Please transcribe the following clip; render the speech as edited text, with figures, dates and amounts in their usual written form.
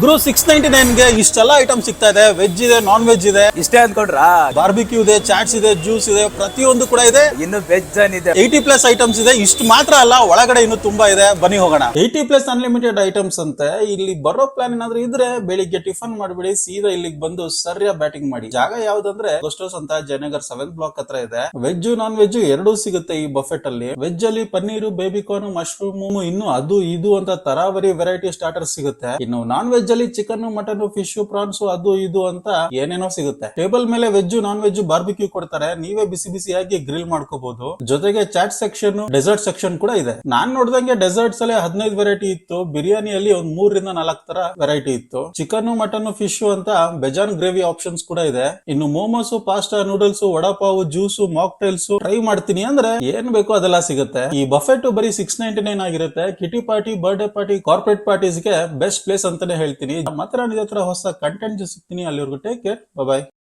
ಗುರು 699 ಗೆ ಇಷ್ಟೆಲ್ಲ ಐಟಮ್ ಸಿಗ್ತಾ ಇದೆ. ವೆಜ್ ಇದೆ, ನಾನ್ ವೆಜ್ ಇದೆ. ಇಷ್ಟೇ ಅಂದ್ಕೊಂಡ್ರಾ? ಬಾರ್ಬಿಕ್ಯೂ ಇದೆ, ಚಾಟ್ಸ್ ಇದೆ, ಜ್ಯೂಸ್ ಇದೆ, ಪ್ರತಿಯೊಂದು ಕೂಡ ಇದೆ. ಇನ್ನು ವೆಜ್ ಇದೆ. 80+ ಐಟಮ್ಸ್ ಇದೆ. ಇಷ್ಟು ಮಾತ್ರ ಅಲ್ಲ, ಒಳಗಡೆ ಇನ್ನು ತುಂಬಾ ಇದೆ. ಬನ್ನಿ ಹೋಗೋಣ. 80+ ಅನ್ಲಿಮಿಟೆಡ್ ಐಟಮ್ಸ್ ಅಂತೆ. ಇಲ್ಲಿ ಬರೋ ಪ್ಲಾನ್ ಏನಾದ್ರು ಇದ್ರೆ ಬೆಳಿಗ್ಗೆ ಟಿಫನ್ ಮಾಡ್ಬಿಡಿ, ಸೀದಾ ಇಲ್ಲಿಗೆ ಬಂದು ಸರಿಯಾಗಿ ಬ್ಯಾಟಿಂಗ್ ಮಾಡಿ. ಜಾಗ ಯಾವ್ದಂದ್ರೆ ಗೋಸ್ಟೋಸ್ ಅಂತ ಜಯನಗರ್ 7th ಬ್ಲಾಕ್ ಹತ್ರ ಇದೆ. ವೆಜ್ ನಾನ್ ವೆಜ್ ಎರಡೂ ಸಿಗುತ್ತೆ ಈ ಬಫೆಟ್ ಅಲ್ಲಿ. ವೆಜ್ ಅಲ್ಲಿ ಪನ್ನೀರು, ಬೇಬಿಕಾರ್ನ್, ಮಶ್ರೂಮ್, ಇನ್ನು ಅದು ಇದು ಅಂತ ತರಾವರಿ ವೆರೈಟಿ ಸ್ಟಾರ್ಟರ್ ಸಿಗುತ್ತೆ. ಇನ್ನು ನಾನ್ ವೆಜ್ ಅಲ್ಲಿ ಚಿಕನ್, ಮಟನ್, ಫಿಶ್, ಪ್ರಾನ್ಸ್ ಅದು ಇದು ಅಂತ ಏನೇನೋ ಸಿಗುತ್ತೆ. ಟೇಬಲ್ ಮೇಲೆ ವೆಜ್, ನಾನ್ ವೆಜ್, ಬಾರ್ಬಿಕ್ಯೂ ಕೊಡ್ತಾರೆ. ನೀವೇ ಬಿಸಿ ಬಿಸಿಯಾಗಿ ಗ್ರಿಲ್ ಮಾಡ್ಕೋಬಹುದು. ಜೊತೆಗೆ ಚಾಟ್ ಸೆಕ್ಷನ್, ಡೆಸರ್ಟ್ ಸೆಕ್ಷನ್ ಕೂಡ ಇದೆ. ನಾನ್ ನೋಡ್ದಂಗೆ ಡೆಸರ್ಟ್ಸ್ ಅಲ್ಲಿ 15 ವೆರೈಟಿ ಇತ್ತು. ಬಿರಿಯಾನಿಯಲ್ಲಿ ಒಂದ್ 3 ರಿಂದ 4 ತರ ವೆರೈಟಿ ಇತ್ತು. ಚಿಕನ್, ಮಟನ್, ಫಿಶ್ ಅಂತ ಬೆಜಾನ್ ಗ್ರೇವಿ ಆಪ್ಷನ್ಸ್ ಕೂಡ ಇದೆ. ಇನ್ನು momos, pasta, noodles, vada pav, juice, mocktails try ಮಾಡ್ತೀನಿ ಅಂದ್ರೆ ಏನ್ ಬೇಕೋ ಅದೆಲ್ಲ ಸಿಗುತ್ತೆ. ಈ ಬಫೆಟ್ ಬರೀ 699 ಆಗಿರುತ್ತೆ. ಕಿಟಿ party, birthday party, corporate parties ಗೆ ಬೆಸ್ಟ್ ಪ್ಲೇಸ್ ಅಂತಾನೆ ಹೇಳ್ತೀನಿ. ಮತ್ತೆ ನಾನು ಇದೇ ತರ ಹೊಸ ಕಂಟೆಂಟ್ ಸಿಗ್ತೀನಿ. ಅಲ್ಲಿವರೆಗೂ ಟೇಕ್ ಕೇರ್, ಬೈ.